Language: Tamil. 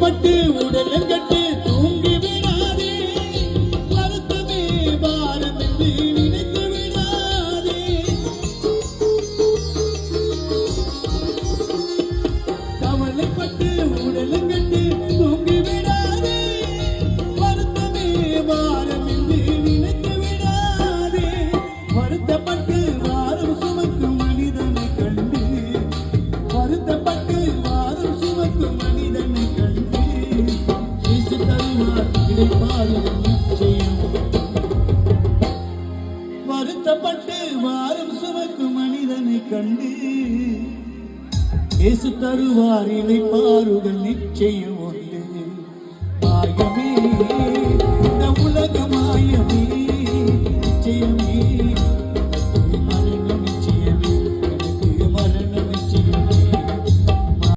கவலைப்பட்டு உடலும் கட்டு தூங்கி விடாதே வருத்தமே பாரம் என்று நினைத்து விடாதே கவலைப்பட்டு உடலும் கட்டு தூங்கி விடாதே வருத்தமே பாரம் என்று நினைத்து விடாதே வருத்தப்பட்டு வாரம் சுமக்கும் மனிதனை கண்டு வருத்தப்பட்டு வாரம் சுமக்கும் மனிதனை கண்டு இயேசு தருவார் இளைப்பாறுதல் நிச்சயம் வருத்தப்பட்டு வாரம் சுமக்கும் மனிதனை கண்டு இயேசு தருவார் இளைப்பாறுதல் நிச்சயம் உண்டு